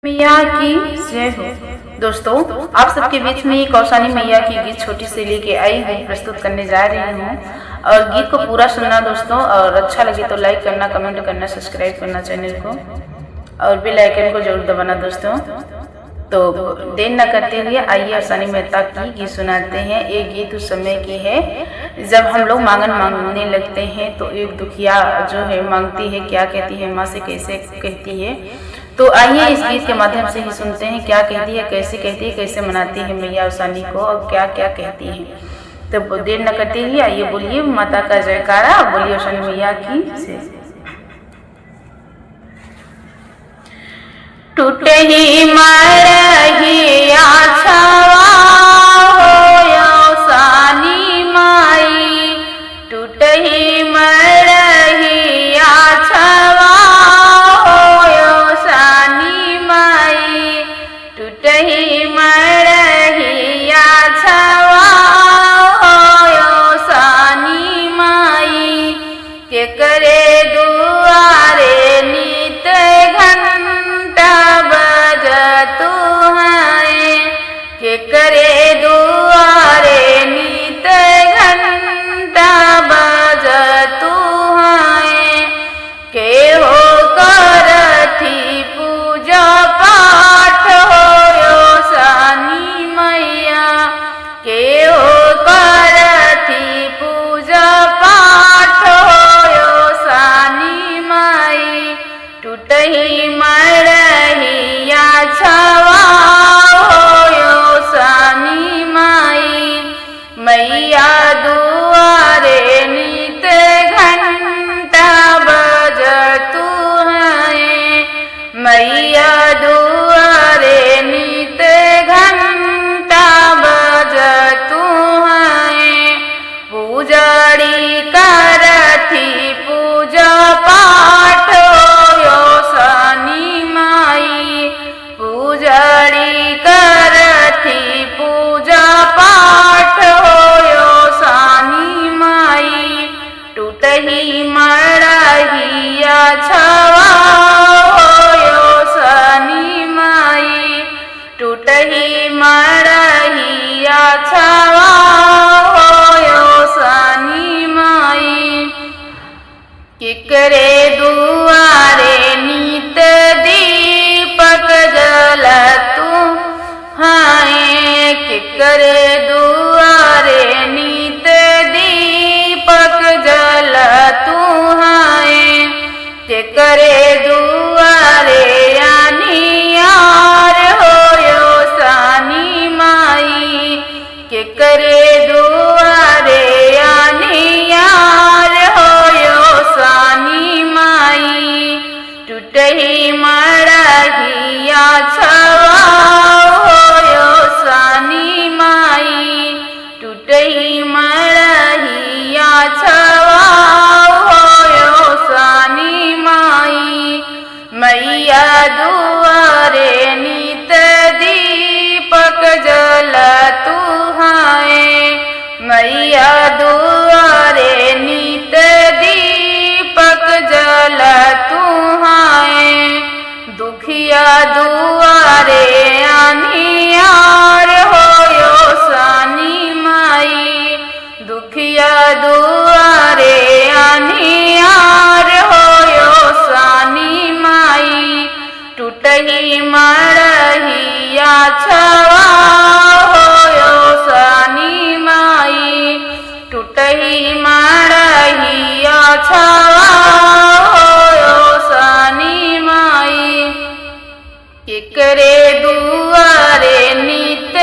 मैया की जय हो। दोस्तों, आप सबके बीच में कौशानी मैया की गीत छोटी सी लेके आई हूँ, प्रस्तुत करने जा रही हूँ। और गीत को पूरा सुनना दोस्तों, और अच्छा लगे तो लाइक करना, कमेंट करना, सब्सक्राइब करना चैनल को, और बेल आइकन को जरूर दबाना दोस्तों। तो देर न करते हुए आइए कौशानी मेहता की गीत सुनाते हैं। एक गीत उस समय की है जब हम लोग मांगन मांगने लगते हैं तो एक दुखिया जो है मांगती है, क्या कहती है, माँ से कैसे कहती है। तो आइए इस गीत के माध्यम से ही सुनते हैं, क्या कहती है, कैसे मनाती है मैया कौशानी को, और क्या क्या कहती है। तो देर न करते हुए आइए बोलिए माता का जयकारा, बोलिए कौशानी मैया की जय। टूटे ही मरही आछवा हो कौशानी माई, टूटे ही मरही आछवा हो कौशानी माई, टूटे ही मरही आछवा हो कौशानी माई। के करे दुआरे नित घंटा बजतु है, के करे दुआरे नित घंटा बजतु है। के हो करथी पूजा पाठ हो कौशानी मैया, के हो करथी पूजा पाठ हो कौशानी माई। टूटही मरही आछवा हो कौशानी माई, मैया दुआरे नित घंटा बजतु है, मैया दुआरे नित घंटा बजतु है। पूजारी करथी पूजा पाठ हो कौशानी माई, पूजारी करथी पूजा पाठ हो कौशानी माई। टूटही मरही आछवा हो कौशानी माई, टूटही मरही आछवा हो कौशानी माई। के करे दुआरे नित दीपक जलतु है, के करे दुआरे नित दीपक जलतु है। के करे दुआरे अनियार हो कौशानी माई, के करे दुआरे अनियार हो कौशानी माई। टूटही मरही आछवा हो कौशानी माई, टूटही मरही आछवा हो कौशानी माई। मैया दुआरे नित दीपक जलतु है, मैया दुआरे नित दीपक जलतु है। दुखिया दुआरे अनियार हो कौशानी माई, दुखिया दुआरे अनियार हो कौशानी माई। टूटही मरही आछवा हो कौशानी माई, टूटही मरही आछवा हो कौशानी माई। के करे दुआरे नित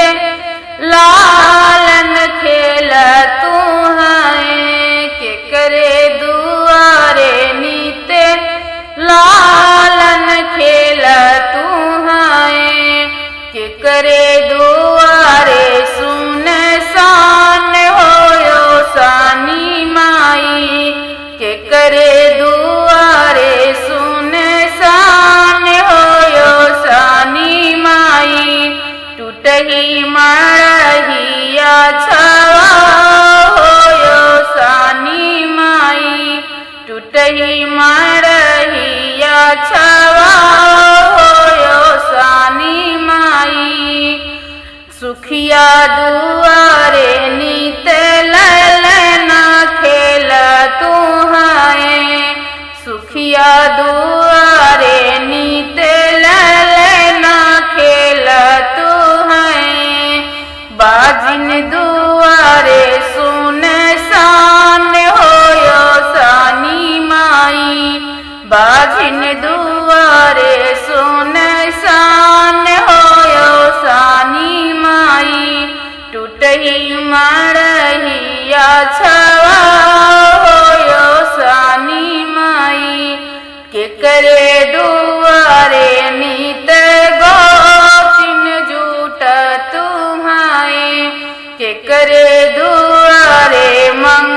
लालन खेलतु है, के करे दुआरे नित लालन खेलतु है। के करे दुआरे सुनसान हो कौशानी माई, के करे दुआरे सुनसान हो कौशानी माई। सुखिया दुआरे नीत ललना खेल तुहाए, सुखिया दुआरे नीत ललना खेल तुहाए, बाजिन दुआरे सुन सान होयो सानी माई, बाजिन दुआरे सुन सान होयो सानी माई, टूटही मरहिया छवा होयो सानी माई, के करे दुआरे नीत गोतिन जूट तुम्हाए, के करे दुआरे मंग